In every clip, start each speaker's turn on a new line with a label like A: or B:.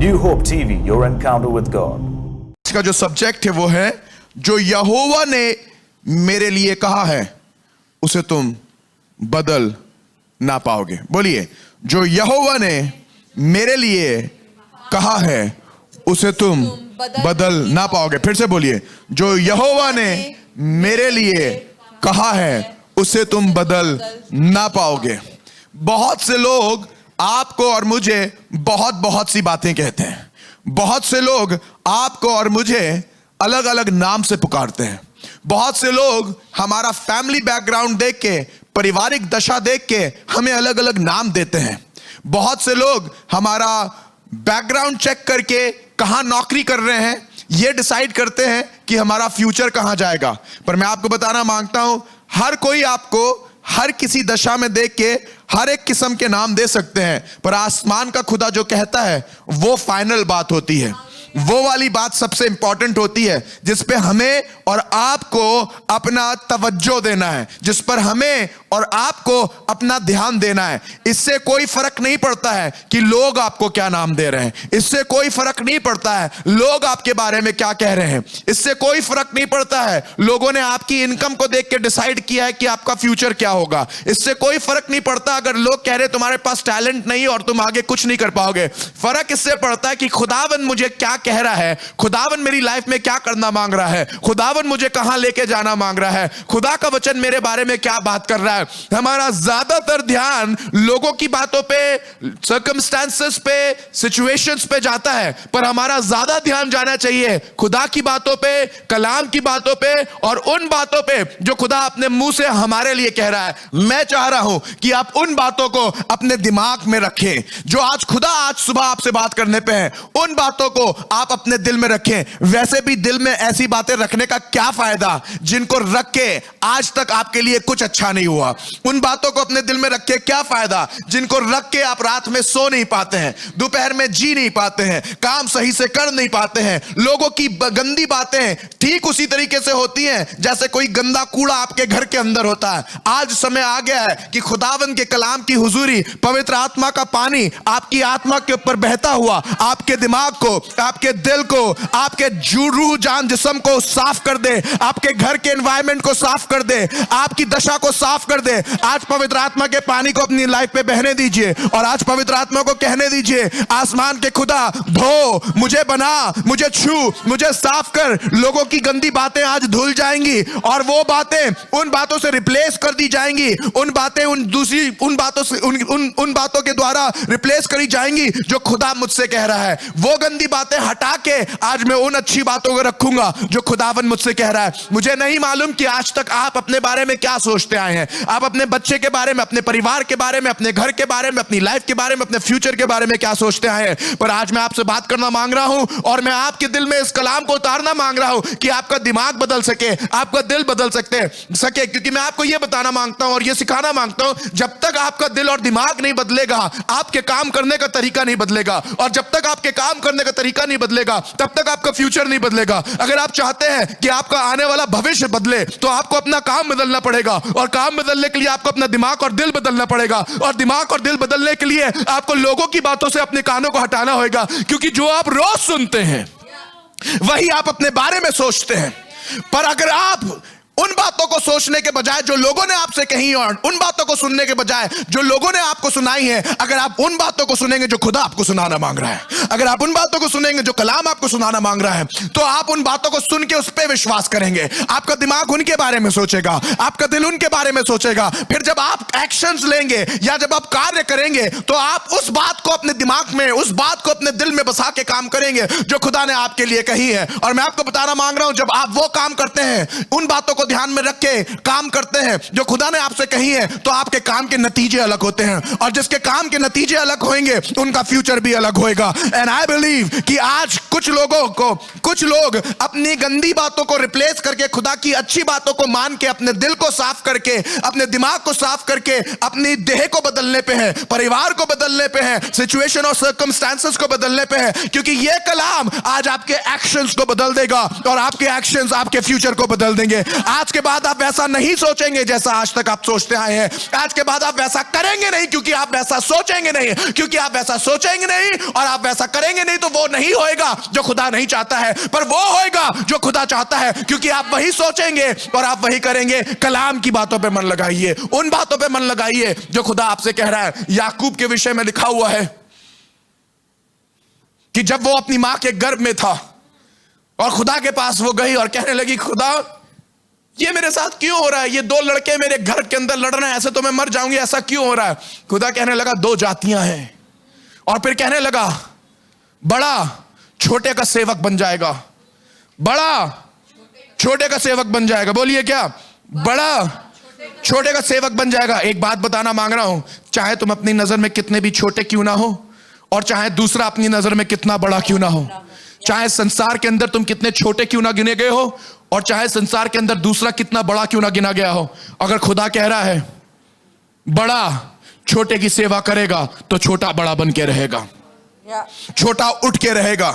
A: New Hope TV, your encounter with God.
B: इसका जो subject है वो है जो यहोवा ने मेरे लिए कहा है उसे तुम बदल ना पाओगे। बोलिए, जो यहोवा ने मेरे लिए कहा है उसे तुम बदल ना पाओगे। फिर से बोलिए, जो यहोवा ने मेरे लिए कहा है उसे तुम बदल ना पाओगे। बहुत से लोग आपको और मुझे बहुत बहुत सी बातें कहते हैं। बहुत से लोग आपको और मुझे अलग अलग नाम से पुकारते हैं। बहुत से लोग हमारा फैमिली बैकग्राउंड देख के, पारिवारिक दशा देख के हमें अलग अलग नाम देते हैं। बहुत से लोग हमारा बैकग्राउंड चेक करके कहां नौकरी कर रहे हैं ये डिसाइड करते हैं कि हमारा फ्यूचर कहां जाएगा। पर मैं आपको बताना मांगता हूं, हर कोई आपको हर किसी दशा में देख के हर एक किस्म के नाम दे सकते हैं, पर आसमान का खुदा जो कहता है वो फाइनल बात होती है। वो वाली बात सबसे इंपॉर्टेंट होती है जिस पे हमें और आपको अपना तवज्जो देना है, जिस पर हमें और आपको अपना ध्यान देना है। इससे कोई फर्क नहीं पड़ता है कि लोग आपको क्या नाम दे रहे हैं। इससे कोई फर्क नहीं पड़ता है लोग आपके बारे में क्या कह रहे हैं। इससे कोई फर्क नहीं पड़ता है लोगों ने आपकी इनकम को देख के डिसाइड किया है कि आपका फ्यूचर क्या होगा। इससे कोई फर्क नहीं पड़ता अगर लोग कह रहे तुम्हारे पास टैलेंट नहीं और तुम आगे कुछ नहीं कर पाओगे। फर्क इससे पड़ता है कि खुदावन मुझे क्या कह रहा है, खुदावन मेरी लाइफ में क्या करना मांग रहा है, खुदावन मुझे कहां लेके जाना मांग रहा है, खुदा का वचन मेरे बारे में क्या बात कर रहा है। हमारा ज्यादातर ध्यान लोगों की बातों पे, सर्कमस्टेंसेस पे, सिचुएशंस पे जाता है, पर हमारा ज्यादा ध्यान जाना चाहिए खुदा की बातों पे, कलाम की बातों पे और उन बातों पे जो खुदा अपने मुंह से हमारे लिए कह रहा है। मैं चाह रहा हूं कि आप उन बातों को अपने दिमाग में रखें जो आज खुदा आज सुबह आपसे बात करने पे है। उन बातों को आप अपने दिल में रखें। वैसे भी दिल में ऐसी बातें रखने का क्या फायदा जिनको रख के आज तक आपके लिए कुछ अच्छा नहीं हुआ। उन बातों को अपने दिल में रख के क्या फायदा जिनको रख के आप रात में सो नहीं पाते हैं, दोपहर में जी नहीं पाते हैं, काम सही से कर नहीं पाते हैं। लोगों की गंदी बातें ठीक उसी तरीके से होती हैं जैसे कोई गंदा कूड़ा आपके घर के अंदर होता है। आज समय आ गया है कि खुदावन के कलाम की हुजूरी, पवित्र आत्मा का पानी आपकी आत्मा के ऊपर बहता हुआ आपके दिमाग को, आपके दिल को, आपके रूह जान जिस्म को साफ कर दे, आपके घर के एनवायरनमेंट को साफ कर दे, आपकी दशा को साफ कर दे। आज पवित्र आत्मा के पानी को अपनी लाइफ पे बहने दीजिए और आज पवित्र आत्मा को कहने दीजिए, आसमान के खुदा धो, मुझे बना, मुझे छू, मुझे साफ कर। लोगों की गंदी बातें आज धुल जाएंगी और वो बातें उन बातों से रिप्लेस कर दी जाएंगी। उन बातें उन बातों से उन बातों के द्वारा रिप्लेस करी जाएंगी जो खुदा मुझसे कह रहा है। वो गंदी बातें हटा के आज मैं उन अच्छी बातों को रखूंगा जो खुदावन मुझसे कह रहा है। मुझे नहीं मालूम कि आज तक आप अपने बारे में क्या सोचते आए हैं। आप अपने बच्चे के बारे में, अपने परिवार के बारे में, अपने घर के बारे में, अपनी लाइफ के बारे में, अपने फ्यूचर के बारे में क्या सोचते आए हैं। पर आज मैं आपसे बात करना मांग रहा हूं और मैं आपके दिल में इस कलाम को उतारना मांग रहा हूं कि आपका दिमाग बदल सके, आपका दिल बदल सके। क्योंकि मैं आपको यह बताना मांगता हूं और यह सिखाना मांगता हूं, जब तक आपका दिल और दिमाग नहीं बदलेगा आपके काम करने का तरीका नहीं बदलेगा, और जब तक आपके काम करने का तरीका नहीं बदलेगा तब तक आपका फ्यूचर नहीं बदलेगा। अगर आप चाहते हैं कि आपका आने वाला भविष्य बदले तो आपको अपना काम बदलना पड़ेगा, और काम बदलने के लिए आपको अपना दिमाग और दिल बदलना पड़ेगा, और दिमाग और दिल बदलने के लिए आपको लोगों की बातों से अपने कानों को हटाना होगा। क्योंकि जो आप रोज सुनते हैं वही आप अपने बारे में सोचते हैं। पर अगर आप उन बातों को सोचने के बजाय जो लोगों ने आपसे कही और उन बातों को सुनने के बजाय जो लोगों ने आपको सुनाई है, अगर आप उन बातों को सुनेंगे जो खुदा आपको सुनाना मांग रहा है, अगर आप उन बातों को सुनेंगे जो कलाम आपको सुनाना मांग रहा है, तो आप उन बातों को सुन के उस पर विश्वास करेंगे। आपका दिमाग उनके बारे में सोचेगा, आपका दिल उनके बारे में सोचेगा। फिर जब आप एक्शंस लेंगे या जब आप कार्य करेंगे तो आप उस बात को अपने दिमाग में, उस बात को अपने दिल में बसा के काम करेंगे जो खुदा ने आपके लिए कही है। और मैं आपको बताना मांग रहा हूं, जब आप वो काम करते हैं, उन बातों को ध्यान में रख के काम करते हैं जो खुदा ने आपसे कही है, तो आपके काम के नतीजे अलग होते हैं, और जिसके काम के नतीजे अलग होंगे उनका फ्यूचर भी अलग होएगा। एंड आई बिलीव कि आज कुछ लोग अपनी गंदी बातों को रिप्लेस करके खुदा की अच्छी बातों को मान के अपने दिल को साफ करके, अपने दिमाग को साफ करके अपनी देह को बदलने पे है, परिवार को बदलने पे है, सिचुएशन और सर्कमस्टेंसेस को बदलने पे है, क्योंकि ये कलाम आज आपके एक्शंस को बदल देगा और आपके एक्शंस आपके फ्यूचर को बदल देंगे। आज के बाद आप वैसा नहीं सोचेंगे जैसा आज तक आप सोचते आए हैं। आज के बाद आप वैसा करेंगे नहीं, क्योंकि आप वैसा सोचेंगे नहीं, क्योंकि आप वैसा सोचेंगे नहीं और आप वैसा करेंगे नहीं, तो वो नहीं होएगा जो खुदा नहीं चाहता है, पर वो होएगा जो खुदा चाहता है, क्योंकि आप वही सोचेंगे और आप वही करेंगे। कलाम की बातों पे मन लगाइए, उन बातों पे मन लगाइए जो खुदा आपसे कह रहा है। याकूब के विषय में लिखा हुआ है कि जब वो अपनी मां के गर्भ में था और खुदा के पास वो गई और कहने लगी, खुदा ये मेरे साथ क्यों हो रहा है, ये दो लड़के मेरे घर के अंदर लड़ रहे हैं, ऐसे तो मैं मर जाऊंगी, ऐसा क्यों हो रहा है। खुदा कहने लगा, दो जातियां हैं। और फिर कहने लगा, बड़ा छोटे का सेवक बन जाएगा, बड़ा छोटे का सेवक बन जाएगा। बोलिए क्या? बड़ा छोटे का सेवक बन जाएगा। एक बात बताना मांग रहा हूं, चाहे तुम अपनी नजर में कितने भी छोटे क्यों ना हो और चाहे दूसरा अपनी नजर में कितना बड़ा क्यों ना हो, चाहे संसार के अंदर तुम कितने छोटे क्यों ना गिने गए हो और चाहे संसार के अंदर दूसरा कितना बड़ा क्यों ना गिना गया हो, अगर खुदा कह रहा है बड़ा छोटे की सेवा करेगा तो छोटा बड़ा बन के रहेगा, छोटा उठ के रहेगा,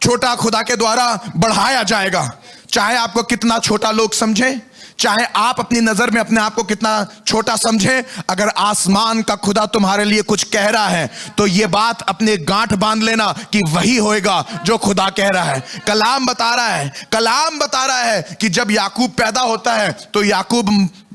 B: छोटा खुदा के द्वारा बढ़ाया जाएगा। चाहे आपको कितना छोटा लोग समझें, चाहे आप अपनी नजर में अपने आप को कितना छोटा समझें, अगर आसमान का खुदा तुम्हारे लिए कुछ कह रहा है तो यह बात अपने गांठ बांध लेना कि वही होएगा जो खुदा कह रहा है। कलाम बता रहा है कि जब याकूब पैदा होता है तो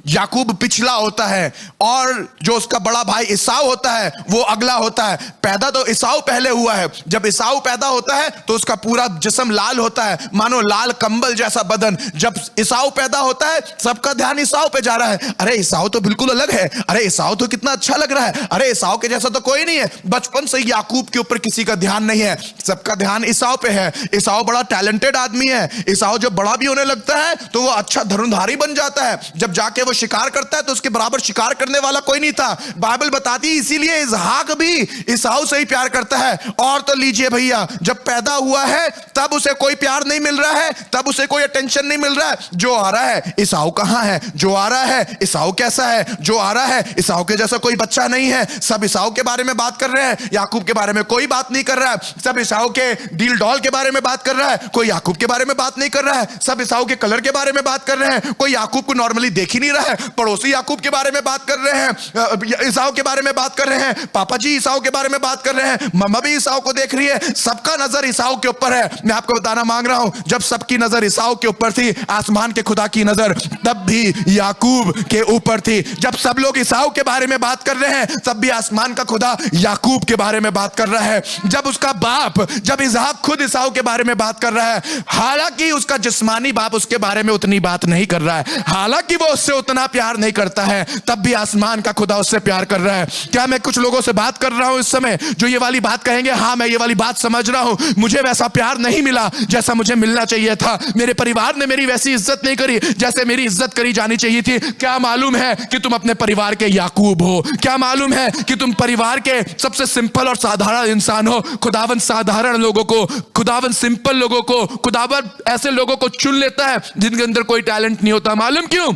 B: याकूब पिछला होता है और जो उसका बड़ा भाई इसाऊ होता है वो अगला होता है। पैदा तो इसाऊ पहले हुआ है। जब इसाऊ पैदा होता है तो उसका पूरा जिस्म लाल होता है, मानो लाल कंबल जैसा बदन। जब इसाऊ पैदा होता है सबका ध्यान इसाऊ पे जा रहा है, अरे इसाऊ तो बिल्कुल अलग है, अरे इसाऊ तो कितना अच्छा लग रहा है, अरे इसाऊ के जैसा तो कोई नहीं है। बचपन से याकूब के ऊपर किसी का ध्यान नहीं है, सबका ध्यान इसाऊ पे है। इसाऊ बड़ा टैलेंटेड आदमी है। इसाऊ जब बड़ा भी होने लगता है तो वो अच्छा धनुर्धारी बन जाता है। जब जाके वो शिकार करता है तो उसके बराबर शिकार करने वाला कोई नहीं था। बाइबल बताती इसीलिए इसहाक भी इसाऊ से ही प्यार करता है। और तो लीजिए भैया, जब पैदा हुआ है तब उसे कोई प्यार नहीं मिल रहा है, तब उसे कोई अटेंशन नहीं मिल रहा है। जो आ रहा है इसाऊ कहां है, जो आ रहा है इसाऊ कैसा है, जो आ रहा है इसाऊ के जैसा कोई बच्चा नहीं है। सब इसाऊ के बारे में बात कर रहे हैं, याकूब के बारे में कोई बात नहीं कर रहा है। सब इसाऊ के डील डॉल के बारे में बात कर रहा है, कोई याकूब के बारे में बात नहीं कर रहा है। सब इसाऊ के कलर के बारे में बात कर रहे हैं, कोई याकूब को नॉर्मली देख ही नहीं रहा है। पड़ोसी याकूब के बारे में बात कर रहे हैं, इसाऊ के बारे में बात कर रहे हैं, पापा जी इसाऊ के बारे में बात कर रहे हैं, मम्मा भी इसाऊ को देख रही है। सबका नजर इसाऊ के ऊपर है। मैं आपको बताना मांग रहा हूं, जब सबकी नजर इसाऊ के ऊपर थी, आसमान के खुदा की नजर तब भी याकूब के ऊपर थी। जब सब लोग इसाऊ के बारे में बात कर रहे हैं तब भी आसमान का खुदा याकूब के बारे में बात कर रहा है। जब उसका बाप, जब इसहाक खुद इसाऊ के बारे में बात कर रहा है, हालांकि उसका जिस्मानी बाप उसके बारे में उतनी बात नहीं कर रहा है, हालांकि वो उससे उतना प्यार नहीं करता है, तब भी आसमान का खुदा उससे प्यार कर रहा है। क्या मैं कुछ लोगों से बात कर रहा हूं इस समय जो ये वाली बात कहेंगे, हाँ मैं ये वाली बात समझ रहा हूं, मुझे वैसा प्यार नहीं मिला जैसा मुझे मिलना चाहिए था, मेरे परिवार ने मेरी वैसी इज्जत नहीं करी जैसे मेरी इज्जत करी जानी चाहिए थी। क्या मालूम है कि तुम अपने परिवार के याकूब हो? क्या मालूम है कि तुम परिवार के सबसे सिंपल और साधारण इंसान हो? खुदावन साधारण लोगों को, खुदावन सिंपल लोगों को, खुदावन ऐसे लोगों को चुन लेता है जिनके अंदर कोई टैलेंट नहीं होता। मालूम क्यों?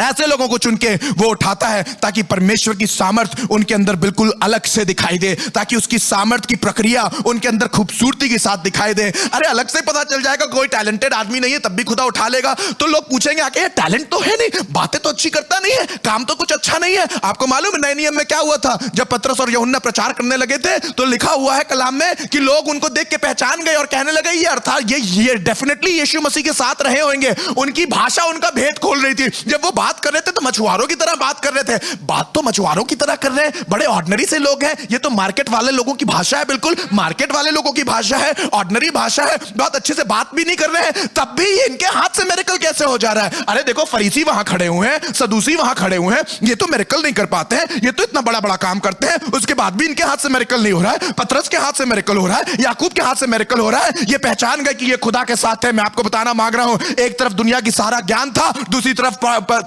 B: ऐसे लोगों को चुन के वो उठाता है ताकि परमेश्वर की सामर्थ उनके अंदर बिल्कुल अलग से दिखाई दे, ताकि उसकी सामर्थ की प्रक्रिया उनके अंदर खूबसूरती के साथ दिखाई दे। अरे अलग से पता चल जाएगा कोई टैलेंटेड आदमी नहीं है तब भी खुदा उठा लेगा, तो लोग पूछेंगे आके ये टैलेंट तो है नहीं, बातें तो अच्छी करता नहीं है, काम तो कुछ अच्छा नहीं है। आपको मालूम है नए नियम में क्या हुआ था? जब पतरस और यूहन्ना प्रचार करने लगे थे तो लिखा हुआ है कलाम में कि लोग उनको देख के पहचान गए और कहने लगे ये अर्थात ये डेफिनेटली यीशु मसीह के साथ रहे होंगे। उनकी भाषा उनका भेद खोल रही थी। जब वो बात कर रहे थे तो मछुआरों की तरह बात कर रहे थे। बात तो मछुआरों की तरह कर रहे हैं, बड़े ऑर्डिनरी से लोग हैं, ये तो मार्केट वाले लोगों की भाषा है, बिल्कुल मार्केट वाले लोगों की भाषा है, ऑर्डिनरी भाषा है, बहुत अच्छे से बात भी नहीं कर रहे हैं, तब भी इनके हाथ से मिरेकल कैसे हो जा रहा है? अरे देखो फरीसी वहां खड़े हुए हैं, सदूसी वहां खड़े हुए हैं, ये तो मिरेकल नहीं कर पाते हैं, ये तो इतना बड़ा बड़ा काम करते हैं, उसके बाद भी इनके हाथ से मिरेकल नहीं हो रहा है। पतरस के हाथ से मिरेकल हो रहा है, याकूब के हाथ से मिरेकल हो रहा है। ये पहचान गए कि ये खुदा के साथ है। मैं आपको बताना मांग रहा हूं, एक तरफ दुनिया की सारा ज्ञान था, दूसरी तरफ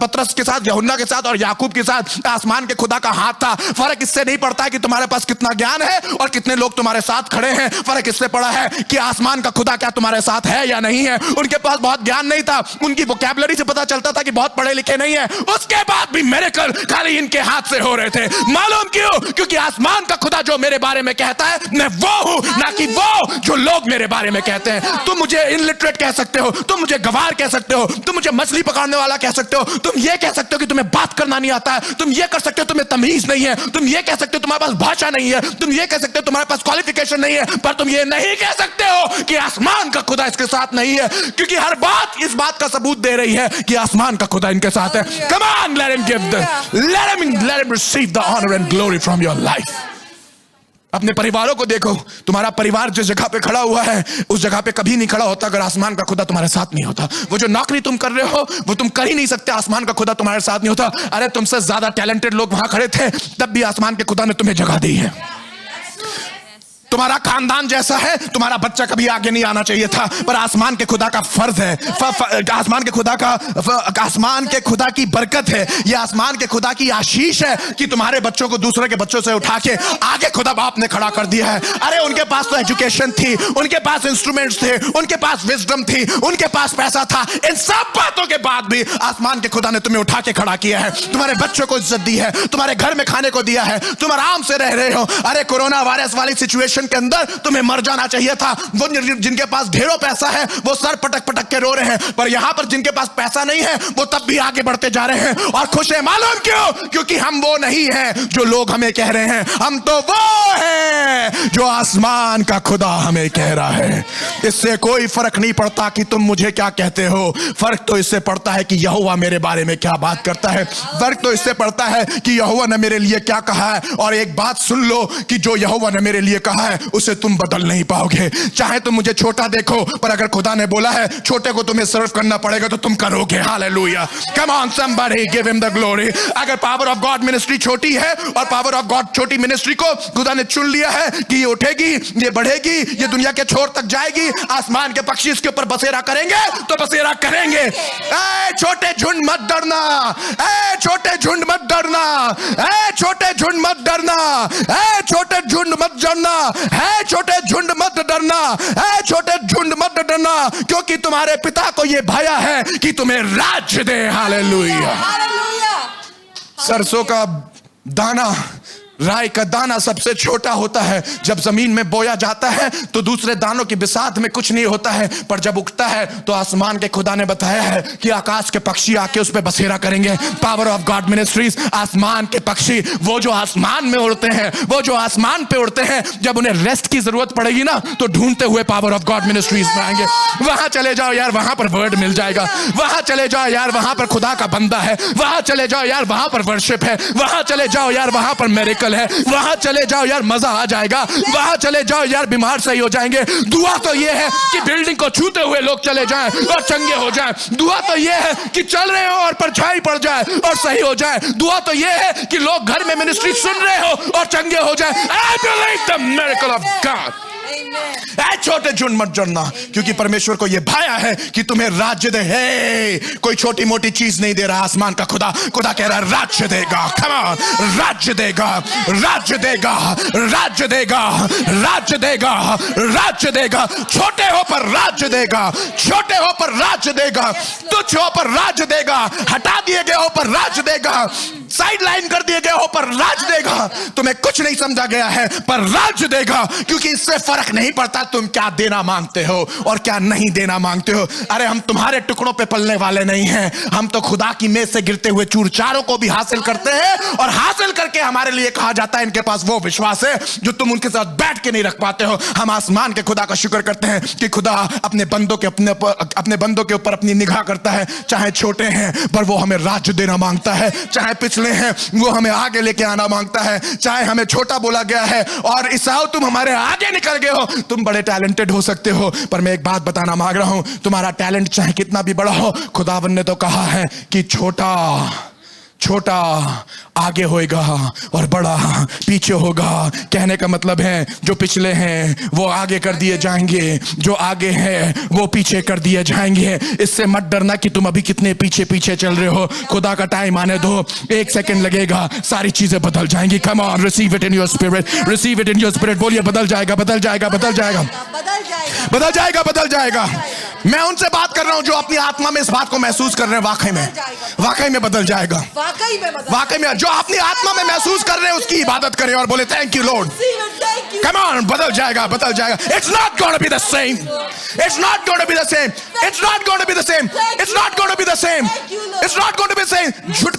B: पतरस के साथ, यूहन्ना के साथ और याकूब के साथ आसमान के खुदा का हाथ था। फर्क इससे नहीं पड़ता है कि तुम्हारे पास कितना ज्ञान है और कितने लोग तुम्हारे साथ खड़े हैं। फर्क इससे पड़ा है कि आसमान का खुदा क्या तुम्हारे साथ है या नहीं है। उनके पास बहुत ज्ञान नहीं था, उनकी वोकैबुलरी से पता चलता था कि बहुत पढ़े लिखे नहीं है, उसके बाद भी मिरेकल खाली इनके हाथ से हो रहे थे। मालूम क्यों? क्योंकि आसमान का खुदा जो मेरे बारे में कहता है मैं वो हूं, ना कि वो जो लोग मेरे बारे में कहते हैं। तुम मुझे इनलिटरेट कह सकते हो, तुम मुझे गवार कह सकते हो, तुम मुझे मछली पकड़ने वाला कह सकते हो, तुम ये कह सकते हो कि तुम्हें बात करना नहीं आता है, तुम ये कर सकते हो तुम्हें तमीज नहीं है, तुम ये कह सकते हो तुम्हारे पास भाषा नहीं है, तुम ये कह सकते हो तुम्हारे पास क्वालिफिकेशन नहीं है, पर तुम ये नहीं कह सकते हो कि आसमान का खुदा इसके साथ नहीं है। क्योंकि हर बात इस बात का सबूत दे रही है कि आसमान का खुदा इनके साथ है। Come on, let him give let him receive the honor and glory from your life. अपने परिवारों को देखो, तुम्हारा परिवार जिस जगह पे खड़ा हुआ है उस जगह पे कभी नहीं खड़ा होता अगर आसमान का खुदा तुम्हारे साथ नहीं होता। वो जो नौकरी तुम कर रहे हो वो तुम कर ही नहीं सकते, आसमान का खुदा तुम्हारे साथ नहीं होता। अरे तुमसे ज्यादा टैलेंटेड लोग वहां खड़े थे, तब भी आसमान के खुदा ने तुम्हें जगह दी है। तुम्हारा खानदान जैसा है, तुम्हारा बच्चा कभी आगे नहीं आना चाहिए था, पर आसमान के खुदा का फर्ज है, आसमान के खुदा की बरकत है, यह आसमान के खुदा की आशीष है कि तुम्हारे बच्चों को दूसरे के बच्चों से उठा के आगे खुदा बाप ने खड़ा कर दिया है। अरे उनके पास तो एजुकेशन थी, उनके पास इंस्ट्रूमेंट्स थे, उनके पास विजडम थी, उनके पास पैसा था, इन सब बातों के बाद भी आसमान के खुदा ने तुम्हें उठा के खड़ा किया है। तुम्हारे बच्चों को इज्जत दी है, तुम्हारे घर में खाने को दिया है, तुम आराम से रह रहे हो। अरे कोरोना वायरस वाली सिचुएशन के अंदर तुम्हें मर जाना चाहिए था। वो जिनके पास ढेरों पैसा है वो सर पटक पटक के रो रहे हैं, पर यहां पर जिनके पास पैसा नहीं है वो तब भी आगे बढ़ते जा रहे हैं और खुश है। मालूम क्यों? क्योंकि हम वो नहीं हैं जो लोग हमें कह रहे हैं, हम तो वो हैं जो आसमान का खुदा हमें कह रहा है। इससे कोई फर्क नहीं पड़ता कि तुम मुझे क्या कहते हो, फर्क तो इससे पड़ता है कि यहोवा मेरे बारे में क्या बात करता है। फर्क तो इससे पड़ता है कि यहोवा ने मेरे लिए क्या कहा है। और एक बात सुन लो कि जो यहोवा ने मेरे लिए कहा है उसे तुम बदल नहीं पाओगे। चाहे तुम मुझे छोटा देखो, पर अगर खुदा ने बोला है छोटे को तुम्हें सर्व करना पड़ेगा तो तुम करोगे। Hallelujah, come on somebody, give him the glory. अगर पावर ऑफ गॉड मिनिस्ट्री छोटी है और पावर ऑफ गॉड छोटी मिनिस्ट्री को खुदा ने चुन लिया है कि ये उठेगी, ये बढ़ेगी, ये दुनिया के छोर तक जाएगी, आसमान के पक्षी इसके ऊपर बसेरा करेंगे तो बसेरा करेंगे। ए छोटे झुंड मत डरना, ए छोटे झुंड मत डरना, ए छोटे झुंड मत डरना, ए छोटे झुंड मत डरना, है छोटे झुंड मत डरना, है छोटे झुंड मत डरना, क्योंकि तुम्हारे पिता को यह भया है कि तुम्हें राज्य दे। हालेलुया। सरसों का दाना, राई का दाना सबसे छोटा होता है। जब जमीन में बोया जाता है तो दूसरे दानों की बिसात में कुछ नहीं होता है, पर जब उगता है तो आसमान के खुदा ने बताया है कि आकाश के पक्षी आके उस पे बसेरा करेंगे। पावर ऑफ गॉड मिनिस्ट्रीज, आसमान के पक्षी, वो जो आसमान में उड़ते हैं, वो जो आसमान पे उड़ते हैं, जब उन्हें रेस्ट की जरूरत पड़ेगी ना तो ढूंढते हुए पावर ऑफ गॉड मिनिस्ट्रीज में आएंगे। वहां चले जाओ यार, वहां पर वर्ड मिल जाएगा। वहां चले जाओ यार, वहां पर खुदा का बंदा है। वहां चले जाओ यार, वहां पर वर्शिप है। वहां चले जाओ यार, वहां पर मेरिकल है। वहां चले जाओ यार, मजा आ जाएगा। वहां चले जाओ यार, बीमार सही हो जाएंगे। दुआ तो यह है कि बिल्डिंग को छूते हुए लोग चले जाएं और चंगे हो जाएं। दुआ तो यह है कि चल रहे हो और परछाई पड़ जाए और सही हो जाए। दुआ तो यह है कि लोग घर में मिनिस्ट्री सुन रहे हो और चंगे हो जाए। I believe the miracle of God. ऐ छोटे झुंड मत डरना, क्योंकि परमेश्वर को यह भाया है कि तुम्हें राज्य दे। हे, कोई छोटी मोटी चीज नहीं दे रहा आसमान का खुदा। खुदा कह रहा है राज्य देगा। कम ऑन, राज्य देगा, राज्य देगा, राज्य देगा, राज्य देगा, राज्य देगा। छोटे हो पर राज्य देगा, छोटे हो पर राज्य देगा, तुच्छ हो पर राज्य देगा, हटा दिए गए हो पर राज्य देगा, साइड लाइन कर दिए गए हो पर राज देगा। तुम्हें कुछ नहीं समझा गया है पर राज देगा, क्योंकि इससे फर्क नहीं पड़ता तुम क्या देना मांगते हो और क्या नहीं देना मांगते हो। अरे हम तुम्हारे टुकड़ों पे पलने वाले नहीं हैं, हम तो खुदा की मेज से गिरते हुए चूरचारों को भी हासिल करते हैं, और हासिल करके हमारे लिए कहा जाता है इनके पास वो विश्वास है जो तुम उनके साथ बैठ के नहीं रख पाते हो। हम आसमान के खुदा का शुक्र करते हैं कि खुदा अपने बंदों के ऊपर अपनी निगाह करता है। चाहे छोटे हैं पर वो हमें राज्य देना मांगता है, चाहे पिछले हैं वो हमें आगे लेके आना मांगता है, चाहे हमें छोटा बोला गया है और ईसाऊ तुम हमारे आगे निकल गए हो। तुम बड़े टैलेंटेड हो सकते हो, पर मैं एक बात बताना मांग रहा हूं, तुम्हारा टैलेंट चाहे कितना भी बड़ा हो, खुदावन ने तो कहा है कि छोटा छोटा आगे होएगा और बड़ा पीछे होगा। कहने का मतलब है जो पिछले हैं वो आगे कर दिए जाएंगे, जो आगे हैं वो पीछे कर दिए जाएंगे। इससे मत डरना कि तुम अभी कितने पीछे पीछे चल रहे हो। खुदा का टाइम आने दो, 1 सेकंड लगेगा, सारी चीजें बदल जाएंगी। Come on, receive it in your spirit, receive it in your spirit. बोलिए बदल जाएगा, बदल जाएगा, बदल जाएगा, बदल जाएगा, बदल जाएगा। मैं उनसे बात कर रहा हूं जो अपनी आत्मा में इस बात को महसूस कर रहे हैं, वाकई में बदल जाएगा, वाकई में जो अपनी आत्मा में महसूस कर रहे हैं उसकी इबादत करें और बोले thank you Lord. Come on, बदल जाएगा, बदल जाएगा। It's not gonna be the same, it's not gonna be the same, it's not gonna be the same, it's not gonna be the same, it's not gonna be the same. झूठ,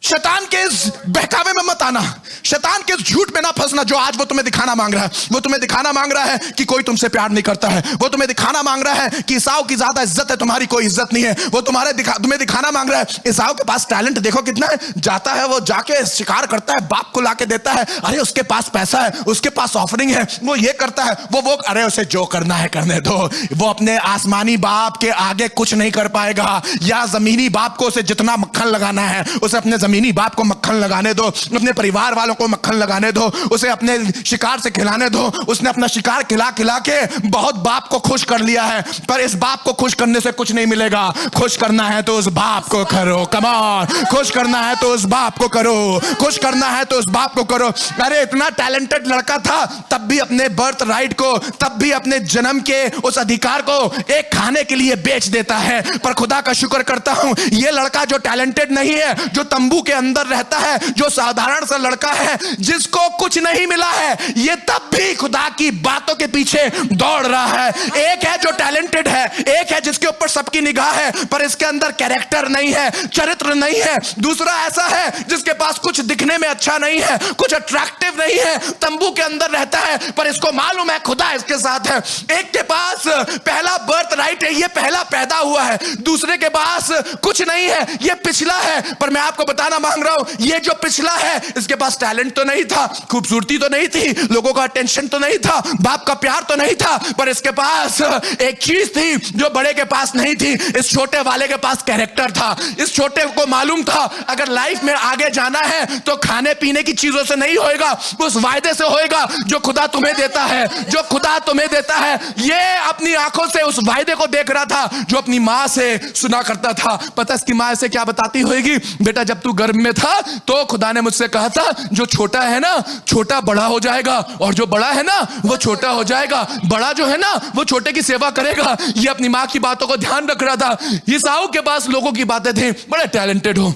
B: शैतान के इस बहकावे में मत आना, शैतान के इस झूठ में ना फंसना जो आज वो तुम्हें दिखाना मांग रहा है। वो तुम्हें दिखाना मांग रहा है कि कोई तुमसे प्यार नहीं करता है। वो तुम्हें दिखाना मांग रहा है कि ईसाऊ की ज्यादा इज्जत है, तुम्हारी कोई इज्जत नहीं है। वो तुम्हें दिखाना मांग रहा है ईसाऊ के पास टैलेंट देखो कितना है, जाता है वो जाके शिकार करता है, बाप को लाके देता है, अरे उसके पास पैसा है, उसके पास ऑफरिंग है, वो ये करता है, वो अरे उसे जो करना है करने दो। वो अपने आसमानी बाप के आगे कुछ नहीं कर पाएगा, या जमीनी बाप को उसे जितना मक्खन लगाना है उसे अपने जमीनी बाप को मक्खन लगाने दो, अपने परिवार वालों को मक्खन लगाने दो, उसे अपने शिकार से खिलाने दो। उसने अपना शिकार खिला खिला के बहुत बाप को खुश कर लिया है, पर इस बाप को खुश करने से कुछ नहीं मिलेगा। खुश करना है तो उस बाप को करो, कम ऑन, खुश करना है तो उस बाप को करो, खुश करना है तो उस बाप को करो। अरे इतना टैलेंटेड लड़का था, तब भी अपने बर्थ राइट को, तब भी अपने जन्म के उस अधिकार को एक खाने के लिए बेच देता है। पर खुदा का शुक्र करता हूं, ये लड़का जो टैलेंटेड नहीं है, जो तंबू के अंदर रहता है, जो साधारण सा लड़का है जिसको कुछ नहीं मिला है, ये तब भी खुदा की बातों के पीछे दौड़ रहा है। एक है जो टैलेंटेड है, एक है जिसके ऊपर सबकी निगाह है, पर इसके अंदर कैरेक्टर नहीं है, चरित्र नहीं है। दूसरा ऐसा है जिसके पास कुछ दिखने में अच्छा नहीं है, कुछ अट्रैक्टिव नहीं है, तंबू के अंदर रहता है, पर इसको मालूम है खुदा इसके साथ है। एक के पास पहला बर्थ राइट है, ये पहला पैदा हुआ है, दूसरे के पास कुछ नहीं है, ये पिछला है। पर मैं आपको बताना मांग रहा हूं, ये जो पिछला है इसके पास टैलेंट तो नहीं था, खूबसूरती तो नहीं थी, लोगों का अटेंशन तो नहीं था, बाप का प्यार तो नहीं था, पर इसके पास एक चीज थी जो बड़े के पास नहीं थी। इस छोटे वाले के पास कैरेक्टर था। इस छोटे को मालूम था अगर लाइफ में आगे जाना है तो खाने पीने की चीजों से नहीं होएगा, उस वायदे से होएगा जो खुदा तुम्हें देता है, जो खुदा तुम्हें देता है। ये अपनी आंखों से उस वायदे को देख रहा था जो अपनी मां से सुना करता था। पता इसकी मां से क्या बताती होगी, बेटा जब तू गर्भ में था तो खुदा ने मुझसे कहा था जो छोटा है ना, छोटा बड़ा हो जाएगा, और जो बड़ा है ना वो छोटा हो जाएगा, बड़ा जो है ना वो छोटे की सेवा करेगा। ये अपनी मां की बातों को ध्यान रख रहा था। ईसाऊ के पास लोगों की बातें थी, बड़े टैलेंटेड हो।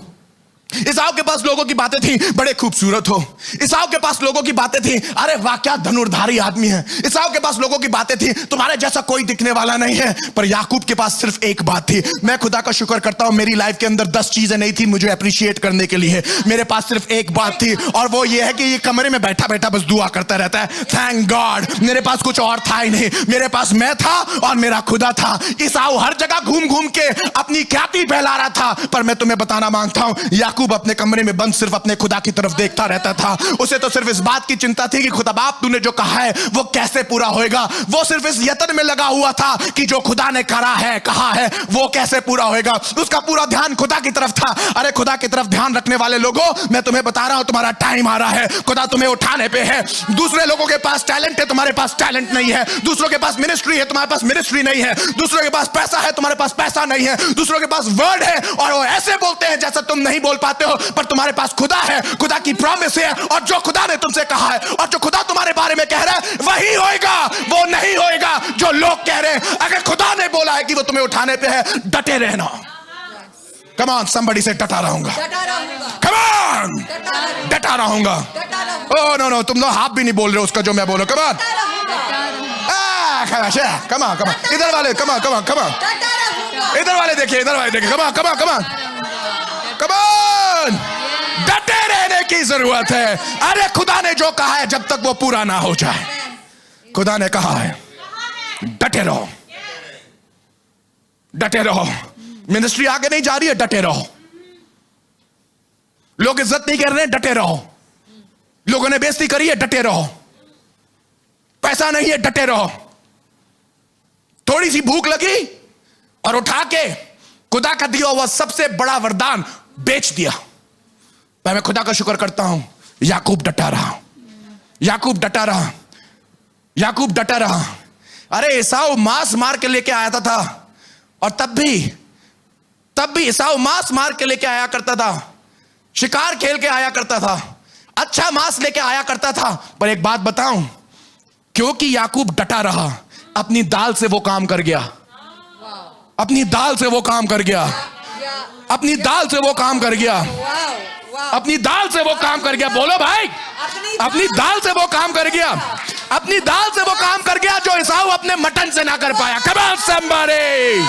B: ईसाऊ के पास लोगों की बातें थी, बड़े खूबसूरत हो। ईसाऊ के पास लोगों की बातें थी, अरे वाह क्या धनुर्धारी आदमी है। ईसाऊ के पास लोगों की बातें थी, तुम्हारे जैसा कोई दिखने वाला नहीं है। पर याकूब के पास सिर्फ एक बात थी। मैं खुदा का शुक्र करता हूं, मेरी लाइफ के अंदर 10 चीजें नहीं थी मुझे अप्रिशिएट करने के लिए, मेरे पास सिर्फ एक बात थी, और वो ये है कि ये कमरे में बैठा बैठा बस दुआ करता रहता है, थैंक गॉड। मेरे पास कुछ और था ही नहीं, मेरे पास मैं था और मेरा खुदा था। ईसाऊ हर जगह घूम घूम के अपनी ख्याति फैला रहा था, पर मैं तुम्हें बताना मांगता हूं, याकूब अपने कमरे में बंद सिर्फ अपने खुदा की तरफ देखता रहता था। उसे तो सिर्फ इस बात की चिंता थी कि खुदा बाप तूने जो कहा है वो कैसे पूरा होएगा। वो सिर्फ इस यत्न में लगा हुआ था कि जो खुदा ने करा है, कहा है, वो कैसे पूरा होएगा। उसका पूरा ध्यान खुदा की तरफ था। अरे खुदा की तरफ ध्यान रखने वाले लोगों, मैं तुम्हें बता रहा हूं तुम्हारा टाइम आ रहा है, खुदा तुम्हें उठाने पे है। दूसरे लोगों के पास टैलेंट है, तुम्हारे पास टैलेंट नहीं है। दूसरों के पास मिनिस्ट्री है, तुम्हारे पास मिनिस्ट्री नहीं है। दूसरों के पास पैसा है, तुम्हारे पास पैसा नहीं है। दूसरों के पास वर्ड है और वो ऐसे बोलते हैं जैसा तुम नहीं बोल पाते हो, पर तुम्हारे पास खुदा है, खुदा की प्रॉमिस है, और जो खुदा ने तुमसे कहा है और जो खुदा तुम्हारे बारे में कह रहा है वही होएगा, वो नहीं होएगा जो लोग कह रहे हैं। अगर खुदा ने बोला है कि वो तुम्हें उठाने पे है, डटे रहना। Come on, somebody say डटा रहूंगा। Come on, डटा रहूंगा। Oh no no, तुम लोग हाथ भी नहीं बोल रहे हो उसका जो मैं बोल रहा हूं। Come on, come on, come on, इधर वाले, come on, come on, come on, इधर वाले देखिए, इधर वाले देखिए, come on, come on, come on, come on, डटे रहने की जरूरत है। अरे खुदा ने जो कहा है जब तक वो पूरा ना हो जाए, खुदा ने कहा है डटे रहो, डटे रहो। मिनिस्ट्री आगे नहीं जा रही है, डटे रहो। लोग इज्जत नहीं कर रहे हैं, डटे रहो। लोगों ने बेइज्जती करी है, डटे रहो। पैसा नहीं है, डटे रहो। थोड़ी सी भूख लगी और उठा के खुदा का दिया हुआ सबसे बड़ा वरदान बेच दिया। पर मैं खुदा का शुक्र करता हूं, याकूब डटा रहा, याकूब डटा रहा, याकूब डटा रहा। अरे एसाऊ मांस मार के लेके आया था और तब भी एसाऊ मांस मार के लेके आया करता था, शिकार खेल के आया करता था, अच्छा मांस लेके आया करता था। पर एक बात बताऊं, क्योंकि याकूब डटा रहा, अपनी दाल से वो काम कर गया, अपनी दाल से वो काम कर गया, अपनी दाल से वो काम कर गया, अपनी दाल से वो काम कर गया। बोलो भाई, अपनी दाल से वो काम कर गया, अपनी दाल से वो काम कर गया जो एसाऊ अपने मटन से ना कर पाया। Come on somebody,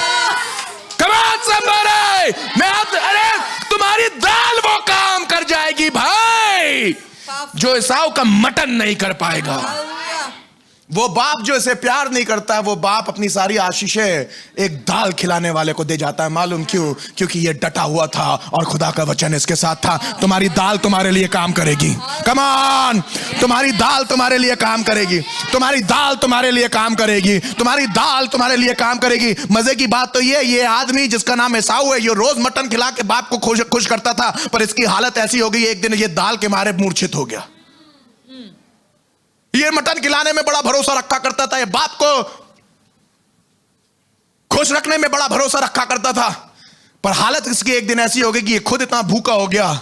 B: come on somebody, अरे तुम्हारी दाल वो काम कर जाएगी भाई जो एसाऊ का मटन नहीं कर पाएगा। वो बाप जो इसे प्यार नहीं करता है, वो बाप अपनी सारी आशीषें एक दाल खिलाने वाले को दे जाता है। मालूम क्यों? क्योंकि ये डटा हुआ था और खुदा का वचन इसके साथ था। तुम्हारी दाल तुम्हारे लिए काम करेगी। कम ऑन, तुम्हारी दाल तुम्हारे लिए काम करेगी, तुम्हारी दाल तुम्हारे लिए काम करेगी, तुम्हारी दाल तुम्हारे लिए काम करेगी। मजे की बात तो ये आदमी जिसका नाम एसाऊ है, ये रोज मटन खिला के बाप को खुश करता था, पर इसकी हालत ऐसी हो गई, एक दिन ये दाल के मारे मूर्छित हो गया। ये मटन खिलाने में बड़ा भरोसा रखा करता था, ये बाप को खुश रखने में बड़ा भरोसा रखा करता था, पर हालत इसकी एक दिन ऐसी हो गई कि ये खुद इतना भूखा हो गया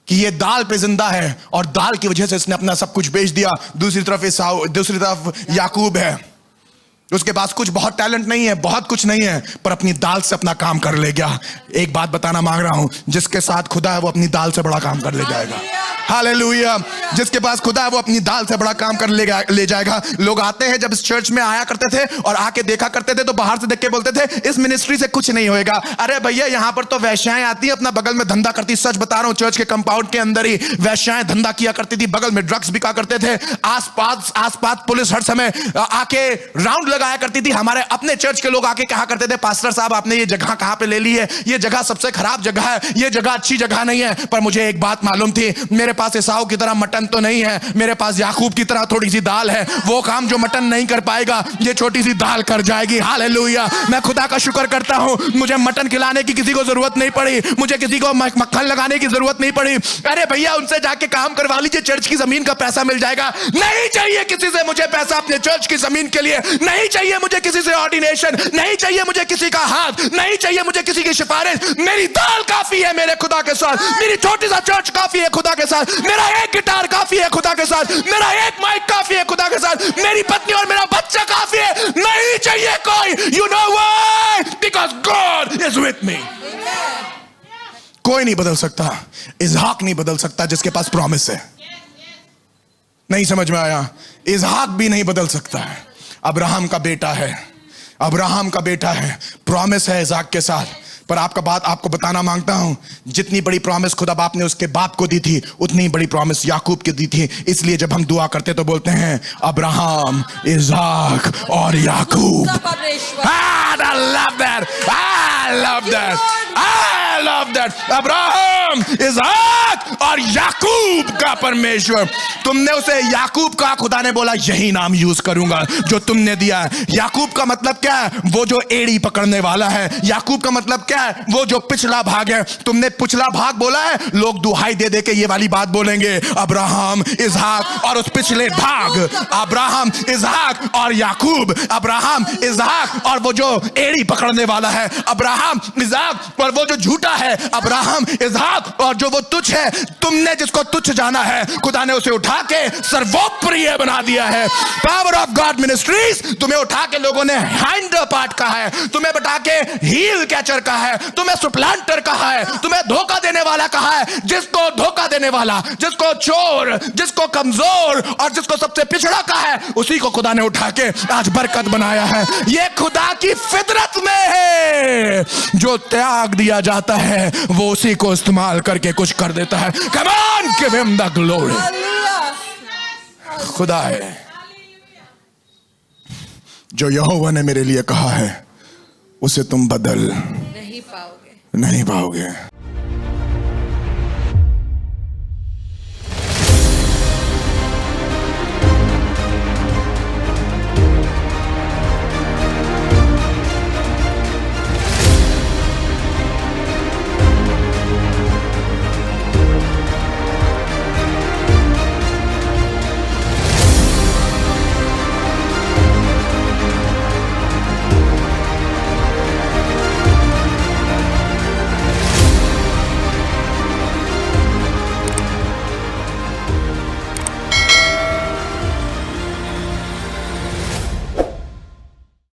B: कि ये दाल पे जिंदा है और दाल की वजह से इसने अपना सब कुछ बेच दिया। दूसरी तरफ याकूब है, उसके पास कुछ बहुत टैलेंट नहीं है, बहुत कुछ नहीं है, पर अपनी दाल से अपना काम कर ले गया। एक बात बताना मांग रहा हूं, जिसके साथ खुदा है वो अपनी दाल से बड़ा काम कर ले जाएगा। हालेलुया। जिसके पास खुदा है वो अपनी दाल से बड़ा काम कर ले जाएगा। लोग आते हैं, जब इस चर्च में आया करते थे और आके देखा करते थे तो बाहर से देख के बोलते थे इस मिनिस्ट्री से कुछ नहीं होएगा। अरे भैया, यहां पर तो वैश्याएं आती है, अपना बगल में धंधा करती। सच बता रहा हूं, चर्च के कंपाउंड के अंदर ही वैश्याएं धंधा किया करती थी, बगल में ड्रग्स बिका करते थे। आसपास पुलिस हर समय आके राउंड लगाया करती थी। हमारे अपने चर्च के लोग आके कहा करते थे, पास्टर साहब आपने ये जगह कहां पे ले ली है? ये जगह सबसे खराब जगह है, ये जगह अच्छी जगह नहीं है। पर मुझे एक बात मालूम थी, मेरे पास एसाऊ की तरह मटन तो नहीं है, मेरे पास याकूब की तरह थोड़ी सी दाल है। वो काम जो मटन नहीं कर पाएगा, ये छोटी सी दाल कर जाएगी। हालेलुया। मैं खुदा का शुक्र करता हूं, मुझे मटन खिलाने की किसी को जरूरत नहीं पड़ी, मुझे किसी को मक्खन लगाने की जरूरत नहीं पड़ी। अरे भैया, उनसे जाके काम करवा लीजिए, चर्च की जमीन का पैसा मिल जाएगा। नहीं चाहिए किसी से मुझे पैसा अपने चर्च की जमीन के लिए, नहीं चाहिए मुझे किसी से ऑर्डिनेशन, नहीं चाहिए मुझे किसी का हाथ, नहीं चाहिए मुझे किसी की सिफारिश। मेरी दाल काफी है मेरे खुदा के साथ, मेरी छोटी सा चर्च काफी है खुदा के साथ, मेरा एक गिटार काफी है खुदा के साथ, मेरा एक माइक काफी है खुदा के साथ, मेरी पत्नी और मेरा बच्चा काफी है। नहीं चाहिए कोई। You know why? Because God is with me. कोई नहीं बदल सकता, इसहाक नहीं बदल सकता जिसके पास प्रॉमिस है। नहीं समझ में आया? इसहाक भी नहीं बदल सकता है। अब्राहम का बेटा है, अब्राहम का बेटा है, प्रॉमिस है इसहाक के साथ। पर आपको बताना मांगता हूं, जितनी बड़ी प्रॉमिस खुदा बाप ने उसके बाप को दी थी, उतनी बड़ी प्रॉमिस याकूब की दी थी। इसलिए जब हम दुआ करते तो बोलते हैं अब्राहम, इसहाक और याकूब। I love that. I love that. I love that. Abraham, इसहाक और याकूब का परमेश्वर। तुमने उसे याकूब का, खुदा ने बोला यही नाम यूज करूंगा जो तुमने दिया है। याकूब का मतलब क्या है? वो जो एड़ी पकड़ने वाला है। याकूब का मतलब क्या है? वो जो पिछला भाग है। तुमने पिछला भाग बोला है, लोग दुहाई दे दे के ये वाली बात बोलेंगे, अब्राहम, इसहाक और उस पिछले भाग। अब्राहम, इसहाक और याकूब, अब्राहम, इसहाक और वो जो एड़ी पकड़ने वाला है, अब्राहम, इसहाक और वो जो झूठा है, अब्राहम, इसहाक और जो वो तुच्छ है। तुमने जिसको तुच्छ जाना है, खुदा ने उसे उठा के सर्वोप्रिय बना दिया है। पावर ऑफ गॉड मिनिस्ट्रीज, तुम्हें उठा के लोगों ने हैंड पार्ट कहा है, तुम्हें बता के हील कैचर कहा है, तुम्हें सुप्लांटर कहा है, तुम्हें धोखा देने वाला कहा है। जिसको धोखा देने वाला, जिसको चोर, जिसको कमजोर और जिसको सबसे पिछड़ा कहा है, उसी को खुदा ने उठा के आज बरकत बनाया है। यह खुदा की फितरत में है। जो त्याग दिया जाता है वो उसी को इस्तेमाल करके कुछ कर देता है। Come on, give him the glory. खुदा है जो यहोवा ने मेरे लिए कहा है, उसे तुम बदल नहीं पाओगे।